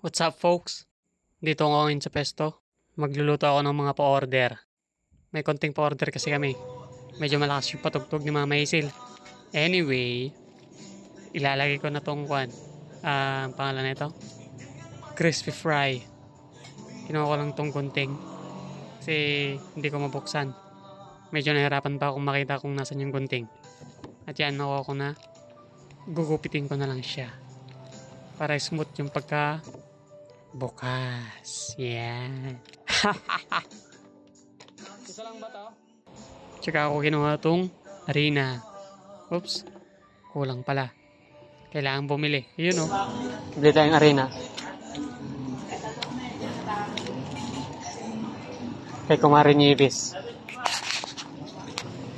What's up folks? Dito ako ngayon sa pesto. Magluluto ako ng mga pa-order. May konting pa-order kasi kami. Medyo malakas yung patugtog ni Mama Hazel. Anyway, ilalagay ko na tong kwan. Ang pangalan nito? Crispy fry. Kinuha ko lang tong gunting. Kasi hindi ko mabuksan. Medyo nahirapan pa akong makita kung nasan yung gunting. At yan, nakuha ko na. Gugupitin ko na lang siya. Para smooth yung pagka bukas. Yan. Isa lang ba to? Tsaka ako kinuha tong harina. Oops. Kulang pala. Kailangan bumili. Yun o. Bili tayong harina. Kay Kumari Nieves.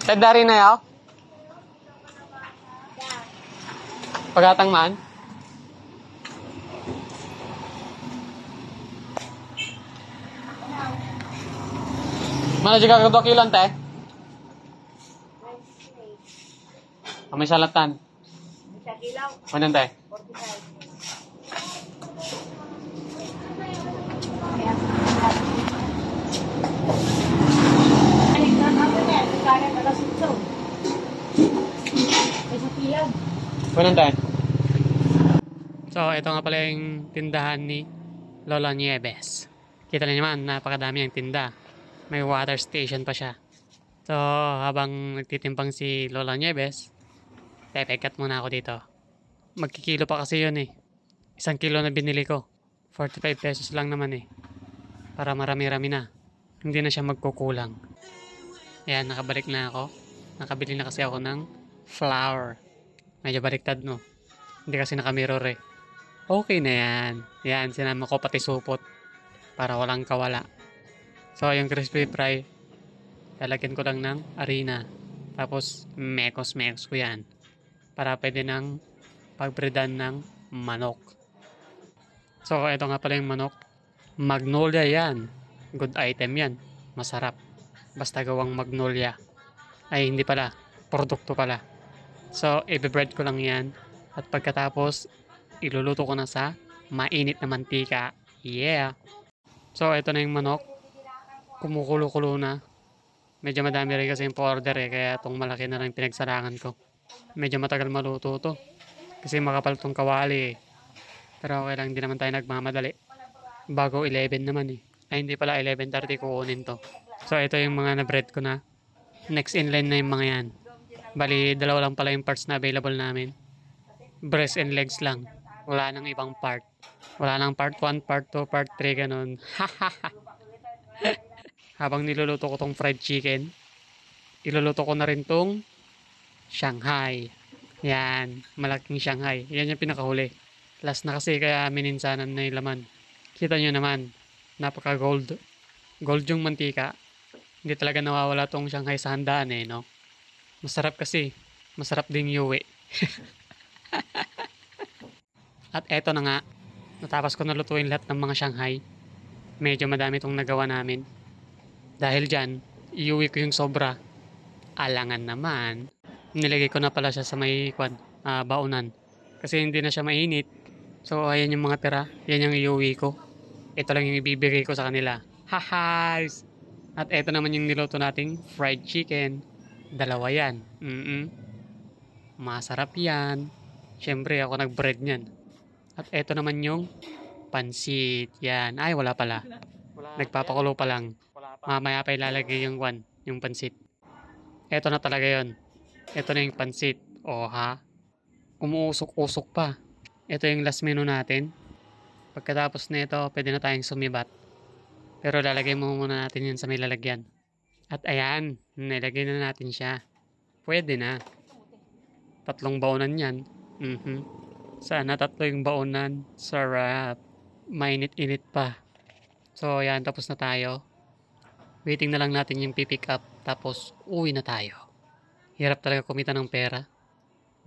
Ted harina yaw? Pagatang man? Mana juga ke 2 kilo teh? Kami salatan. 1 kilo. Mana teh? 45. Ay, ako na. Kaya na lang ito. Ay, 1 kilo. Mana teh? So, ito nga pala yung tindahan ni Lola Nieves. Kita niyo naman, napakadami ang tinda. May water station pa siya. So, habang nagtitimpang si Lola Nieves, pepekat muna ako dito. Magkikilo pa kasi yun eh. 1 kilo na binili ko. 45 pesos lang naman eh. Para marami-rami na. Hindi na siya magkukulang. Ayan, nakabalik na ako. Nakabili na kasi ako ng flour. Medyo baliktad no. Hindi kasi nakamirror eh. Okay na yan. Yan, sinama ko pati supot. Para walang kawala. So, yung crispy fry, lalagyan ko lang ng harina. Tapos, mekos-mekos ko yan. Para pwede nang pagpredan ng manok. So, ito nga pala yung manok. Magnolia yan. Good item yan. Masarap. Basta gawang magnolia. Ay, hindi pala. Produkto pala. So, i-bread ko lang yan. At pagkatapos, iluluto ko na sa mainit na mantika. Yeah! So, ito na yung manok. Kumukulo-kulo na. Medyo madami rin kasi yung order eh. Kaya itong malaki na lang pinagsarangan ko. Medyo matagal maluto to. Kasi makapal tong kawali eh. Pero okay lang, hindi naman tayo nagmamadali. Bago 11 naman eh. Ay hindi pala, 11:30 kukunin to. So ito yung mga na-bread ko na. Next in line na yung mga yan. Bali, dalawa lang pala yung parts na available namin. Breast and legs lang. Wala nang ibang part. Wala nang part 1, part 2, part 3, ganun. Habang niluluto ko tong fried chicken, iluluto ko na rin tong Shanghai. Yan, malaking Shanghai. Yan yung pinakahuli. Last na kasi kaya mininsanan na yung laman. Kita nyo naman, napaka gold. Gold yung mantika. Hindi talaga nawawala tong Shanghai sa handaan eh, no? Masarap kasi. Masarap din yuwi. At eto na nga, natapos ko na lutuin lahat ng mga Shanghai. Medyo madami tong nagawa namin. Dahil dyan, iuwi ko yung sobra. Alangan naman. Nilagay ko na pala siya sa may baunan. Kasi hindi na siya mainit. So, ayan yung mga tira. Yan yung iuwi ko. Ito lang yung ibibigay ko sa kanila. Hahais! At ito naman yung niluto nating fried chicken. Dalawa yan. Masarap yan. Siyempre, ako nag-bread niyan. At ito naman yung pansit. Yan. Ay, wala pala. Nagpapakulo pa lang. Mamaya pa ilalagay yung pansit. Ito na talaga yon. Ito na yung pansit. O ha? Umuusok-usok pa. Ito yung last menu natin. Pagkatapos nito, pwede na tayong sumibat. Pero lalagay muna natin yun sa may lalagyan. At ayan, nilagay na natin siya. Pwede na. 3 baonan yan. Sana 3 yung baonan. Sarap. Mainit-init pa. So ayan, tapos na tayo. Waiting na lang natin yung pipick up. Tapos uwi na tayo. Hirap talaga kumita ng pera.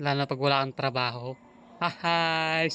Lalo na pag wala kang trabaho. Hahay!